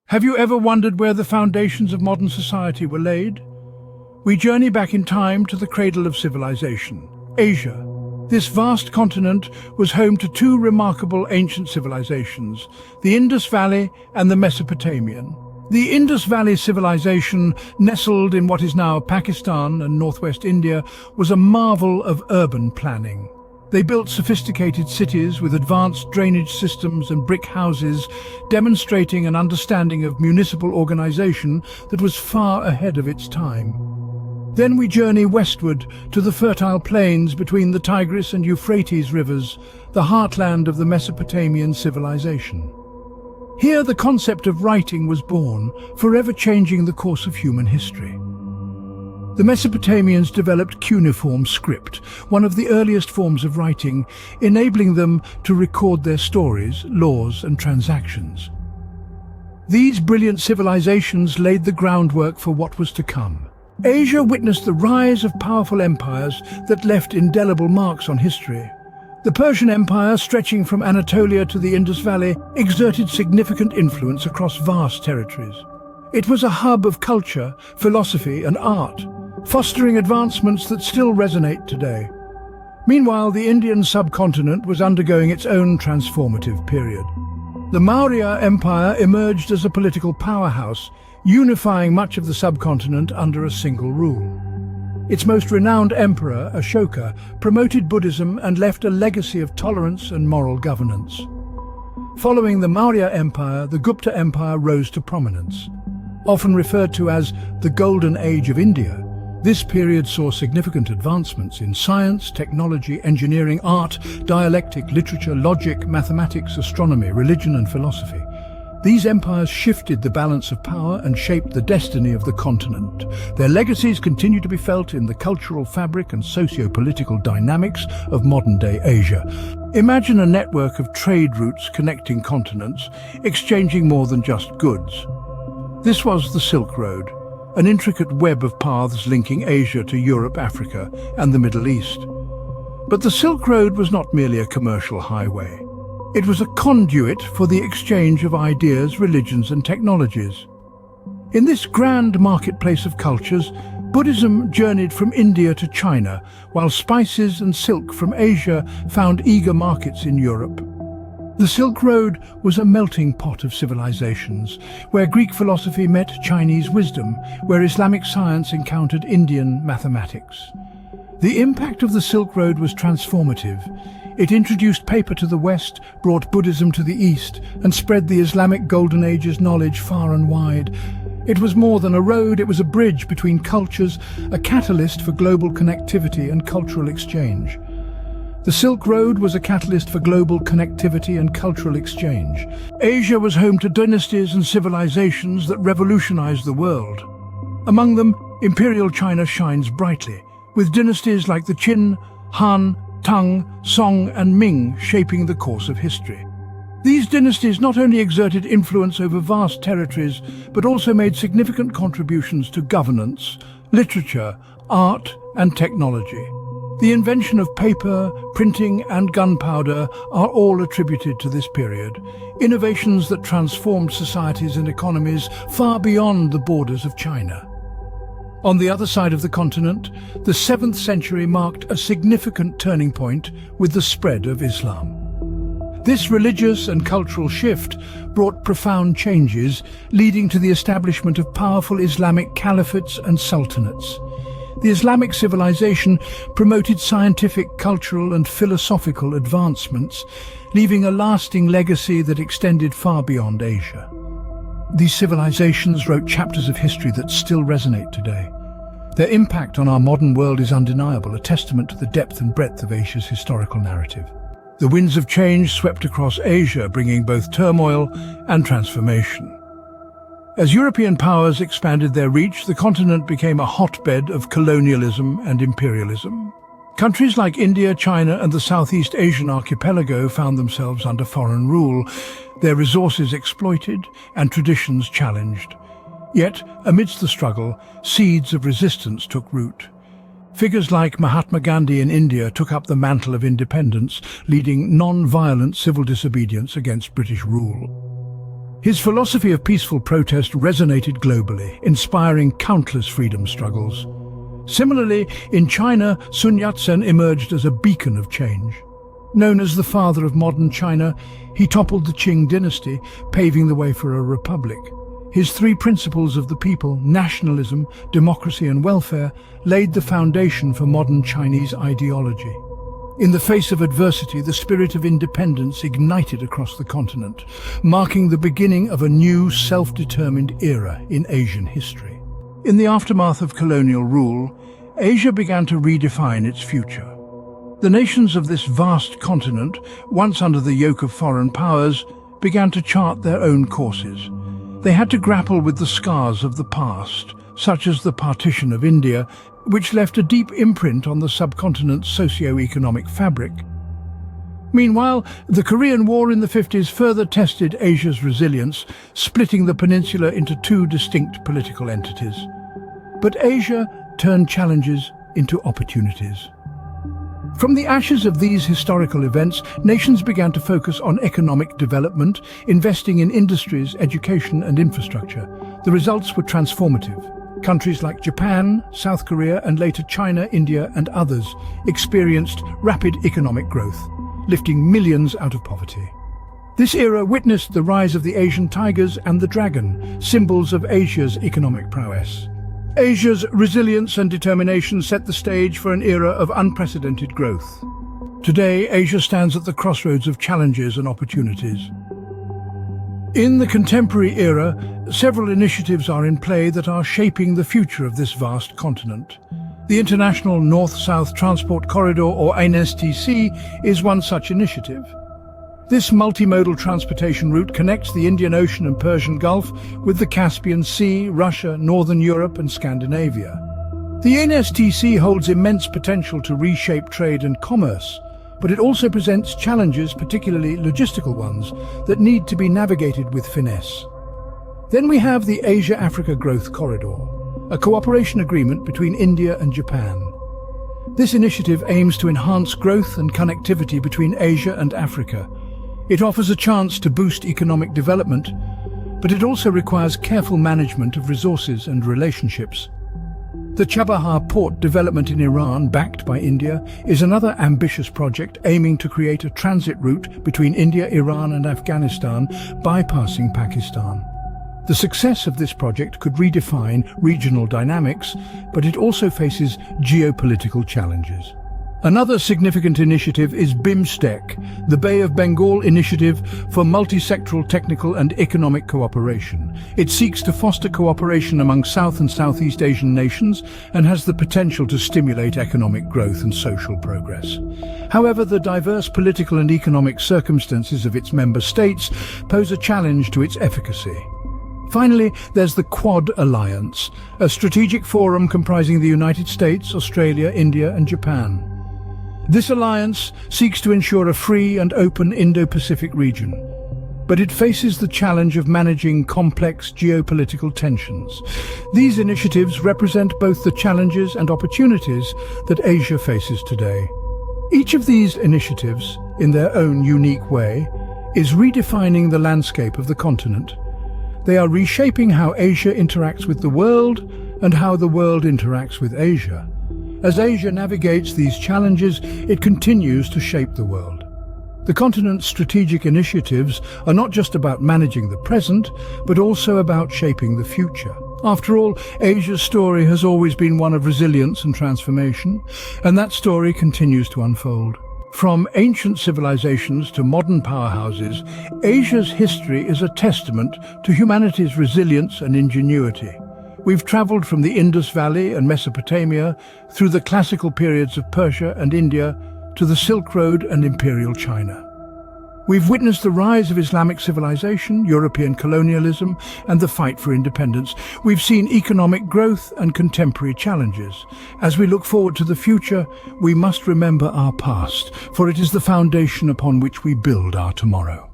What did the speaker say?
Have you ever wondered where the foundations of modern society were laid? We journey back in time to the cradle of civilization, Asia. This vast continent was home to two remarkable ancient civilizations, the Indus Valley and the Mesopotamian. The Indus Valley Civilization, nestled in what is now Pakistan and northwest India, was a marvel of urban planning. They built sophisticated cities with advanced drainage systems and brick houses, demonstrating an understanding of municipal organization that was far ahead of its time. Then we journey westward to the fertile plains between the Tigris and Euphrates rivers, the heartland of the Mesopotamian civilization. Here the concept of writing was born, forever changing the course of human history. The Mesopotamians developed cuneiform script, one of the earliest forms of writing, enabling them to record their stories, laws, and transactions. These brilliant civilizations laid the groundwork for what was to come. Asia witnessed the rise of powerful empires that left indelible marks on history. The Persian Empire, stretching from Anatolia to the Indus Valley, exerted significant influence across vast territories. It was a hub of culture, philosophy, and art, fostering advancements that still resonate today. Meanwhile, the Indian subcontinent was undergoing its own transformative period. The Maurya Empire emerged as a political powerhouse, unifying much of the subcontinent under a single rule. Its most renowned emperor, Ashoka, promoted Buddhism and left a legacy of tolerance and moral governance. Following the Maurya Empire, the Gupta Empire rose to prominence. Often referred to as the Golden Age of India, this period saw significant advancements in science, technology, engineering, art, dialectic, literature, logic, mathematics, astronomy, religion, and philosophy. These empires shifted the balance of power and shaped the destiny of the continent. Their legacies continue to be felt in the cultural fabric and socio-political dynamics of modern-day Asia. Imagine a network of trade routes connecting continents, exchanging more than just goods. This was the Silk Road, an intricate web of paths linking Asia to Europe, Africa, and the Middle East. But the Silk Road was not merely a commercial highway. It was a conduit for the exchange of ideas, religions, and technologies. In this grand marketplace of cultures, Buddhism journeyed from India to China, while spices and silk from Asia found eager markets in Europe. The Silk Road was a melting pot of civilizations, where Greek philosophy met Chinese wisdom, where Islamic science encountered Indian mathematics. The impact of the Silk Road was transformative. It introduced paper to the West, brought Buddhism to the East, and spread the Islamic Golden Age's knowledge far and wide. It was more than a road, it was a bridge between cultures, a catalyst for global connectivity and cultural exchange. The Silk Road was a catalyst for global connectivity and cultural exchange. Asia was home to dynasties and civilizations that revolutionized the world. Among them, Imperial China shines brightly, with dynasties like the Qin, Han, Tang, Song, and Ming shaping the course of history. These dynasties not only exerted influence over vast territories, but also made significant contributions to governance, literature, art, and technology. The invention of paper, printing, and gunpowder are all attributed to this period, innovations that transformed societies and economies far beyond the borders of China. On the other side of the continent, the 7th century marked a significant turning point with the spread of Islam. This religious and cultural shift brought profound changes, leading to the establishment of powerful Islamic caliphates and sultanates. The Islamic civilization promoted scientific, cultural, and philosophical advancements, leaving a lasting legacy that extended far beyond Asia. These civilizations wrote chapters of history that still resonate today. Their impact on our modern world is undeniable, a testament to the depth and breadth of Asia's historical narrative. The winds of change swept across Asia, bringing both turmoil and transformation. As European powers expanded their reach, the continent became a hotbed of colonialism and imperialism. Countries like India, China, and the Southeast Asian archipelago found themselves under foreign rule, their resources exploited and traditions challenged. Yet, amidst the struggle, seeds of resistance took root. Figures like Mahatma Gandhi in India took up the mantle of independence, leading non-violent civil disobedience against British rule. His philosophy of peaceful protest resonated globally, inspiring countless freedom struggles. Similarly, in China, Sun Yat-sen emerged as a beacon of change. Known as the father of modern China, he toppled the Qing dynasty, paving the way for a republic. His three principles of the people, nationalism, democracy and welfare, laid the foundation for modern Chinese ideology. In the face of adversity, the spirit of independence ignited across the continent, marking the beginning of a new self-determined era in Asian history. In the aftermath of colonial rule, Asia began to redefine its future. The nations of this vast continent, once under the yoke of foreign powers, began to chart their own courses. They had to grapple with the scars of the past, such as the partition of India, which left a deep imprint on the subcontinent's socio-economic fabric. Meanwhile, the Korean War in the 50s further tested Asia's resilience, splitting the peninsula into two distinct political entities. But Asia turned challenges into opportunities. From the ashes of these historical events, nations began to focus on economic development, investing in industries, education and infrastructure. The results were transformative. Countries like Japan, South Korea and later China, India and others experienced rapid economic growth, lifting millions out of poverty. This era witnessed the rise of the Asian tigers and the dragon, symbols of Asia's economic prowess. Asia's resilience and determination set the stage for an era of unprecedented growth. Today, Asia stands at the crossroads of challenges and opportunities. In the contemporary era, several initiatives are in play that are shaping the future of this vast continent. The International North-South Transport Corridor, or INSTC, is one such initiative. This multimodal transportation route connects the Indian Ocean and Persian Gulf with the Caspian Sea, Russia, Northern Europe and Scandinavia. The INSTC holds immense potential to reshape trade and commerce, but it also presents challenges, particularly logistical ones, that need to be navigated with finesse. Then we have the Asia-Africa Growth Corridor, a cooperation agreement between India and Japan. This initiative aims to enhance growth and connectivity between Asia and Africa. It offers a chance to boost economic development, but it also requires careful management of resources and relationships. The Chabahar port development in Iran, backed by India, is another ambitious project aiming to create a transit route between India, Iran and Afghanistan, bypassing Pakistan. The success of this project could redefine regional dynamics, but it also faces geopolitical challenges. Another significant initiative is BIMSTEC, the Bay of Bengal Initiative for Multisectoral Technical and Economic Cooperation. It seeks to foster cooperation among South and Southeast Asian nations and has the potential to stimulate economic growth and social progress. However, the diverse political and economic circumstances of its member states pose a challenge to its efficacy. Finally, there's the Quad Alliance, a strategic forum comprising the United States, Australia, India and Japan. This alliance seeks to ensure a free and open Indo-Pacific region, but it faces the challenge of managing complex geopolitical tensions. These initiatives represent both the challenges and opportunities that Asia faces today. Each of these initiatives, in their own unique way, is redefining the landscape of the continent. They are reshaping how Asia interacts with the world and how the world interacts with Asia. As Asia navigates these challenges, it continues to shape the world. The continent's strategic initiatives are not just about managing the present, but also about shaping the future. After all, Asia's story has always been one of resilience and transformation, and that story continues to unfold. From ancient civilizations to modern powerhouses, Asia's history is a testament to humanity's resilience and ingenuity. We've traveled from the Indus Valley and Mesopotamia through the classical periods of Persia and India to the Silk Road and Imperial China. We've witnessed the rise of Islamic civilization, European colonialism, and the fight for independence. We've seen economic growth and contemporary challenges. As we look forward to the future, we must remember our past, for it is the foundation upon which we build our tomorrow.